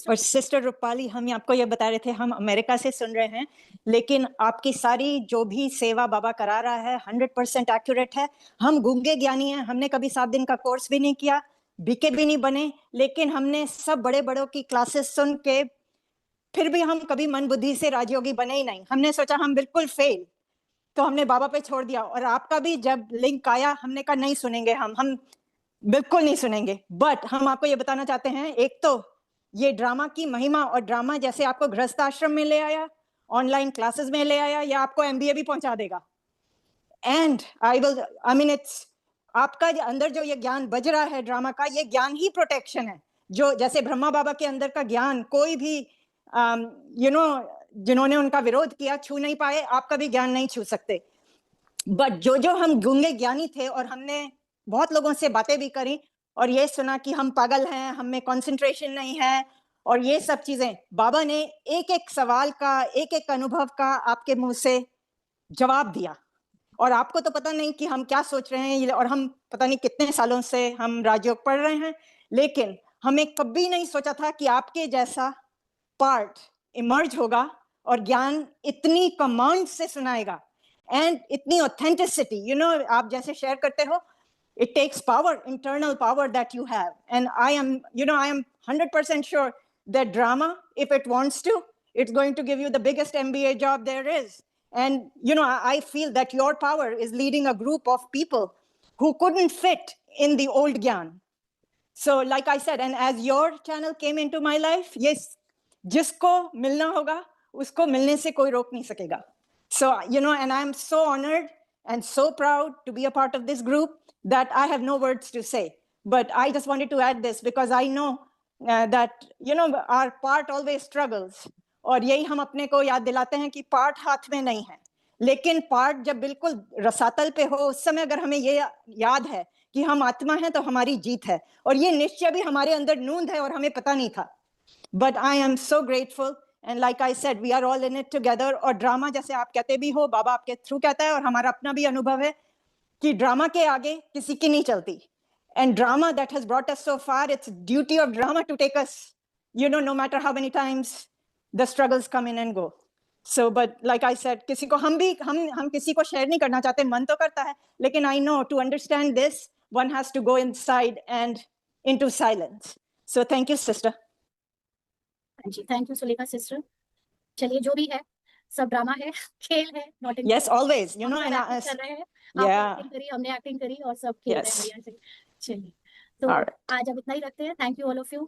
और सिस्टर रूपाली, हम आपको ये बता रहे थे, हम अमेरिका से सुन रहे हैं, लेकिन आपकी सारी जो भी सेवा बाबा करा रहा है 100% एक्यूरेट है। हम गूंगे ज्ञानी हैं, हमने कभी 7 दिन का कोर्स भी नहीं किया, बीके भी नहीं बने, लेकिन हमने सब बड़े बड़ों की क्लासेस सुन के फिर भी हम कभी मन बुद्धि से राजयोगी बने ही नहीं। हमने सोचा हम बिल्कुल फेल, तो हमने बाबा पे छोड़ दिया। और आपका भी जब लिंक आया, हमने कहा नहीं सुनेंगे, हम बिल्कुल नहीं सुनेंगे। बट हम आपको ये बताना चाहते हैं, एक तो ये ड्रामा की महिमा, और ड्रामा जैसे आपको गृहस्थ आश्रम में ले आया, ऑनलाइन क्लासेस में ले आया, या आपको एमबीए भी पहुंचा देगा। एंड आई मीन इट्स आपका अंदर जो ये ज्ञान बज रहा है ड्रामा का, ये ज्ञान ही प्रोटेक्शन है। जो जैसे ब्रह्मा बाबा के अंदर का ज्ञान कोई भी जिन्होंने उनका विरोध किया छू नहीं पाए, आपका भी ज्ञान नहीं छू सकते। बट जो हम गूंगे ज्ञानी थे, और हमने बहुत लोगों से बातें भी करी और ये सुना कि हम पागल हैं, हम में कंसंट्रेशन नहीं है, और ये सब चीजें, बाबा ने एक एक सवाल का, एक एक अनुभव का आपके मुंह से जवाब दिया। और आपको तो पता नहीं कि हम क्या सोच रहे हैं, और हम पता नहीं कितने सालों से हम राजयोग पढ़ रहे हैं, लेकिन हमें कभी नहीं सोचा था कि आपके जैसा पार्ट इमर्ज होगा और ज्ञान इतनी कमांड से सुनाएगा, एंड इतनी ऑथेंटिसिटी। आप जैसे शेयर करते हो, it takes power, internal power that you have. And I am 100% sure that drama, if it wants to, it's going to give you the biggest MBA job there is. And I feel that your power is leading a group of people who couldn't fit in the old gyan. So like I said, and as your channel came into my life, yes, जिसको मिलना होगा उसको मिलने से कोई रोक नहीं सकेगा. So and I'm so honored and so proud to be a part of this group that I have no words to say. But I just wanted to add this because I know that our part always struggles. और यही हम अपने को याद दिलाते हैं कि part हाथ में नहीं है, लेकिन पार्ट जब बिल्कुल रसातल पे हो, उस समय अगर हमें ये याद है कि हम आत्मा हैं तो हमारी जीत है, और ये निश्चय भी हमारे अंदर नूंद है और हमें पता नहीं था. But I am so grateful, and like I said, we are all in it together. और ड्रामा जैसे आप कहते भी हो, बाबा आपके थ्रू कहता है, और हमारा अपना भी अनुभव है कि ड्रामा के आगे किसी की नहीं चलती. And drama that has brought us so far, it's duty of drama to take us, no matter how many times the struggles come in and go. So, but like I said, किसी को हम किसी को share नहीं करना चाहते, मन तो करता है, लेकिन I know to understand this, one has to go inside and into silence. So thank you, sister. जी, थैंक यू सुलेखा सिस्टर. चलिए, जो भी है सब ड्रामा है, खेल है, not in. Yes, always, and कर रहे हैं. yeah, आपने एक्टिंग करी, हमने एक्टिंग करी, और सब खेल रहे हैं yes, बढ़िया से. चलिए, तो all right, आज अब इतना ही रखते हैं. Thank you all of you.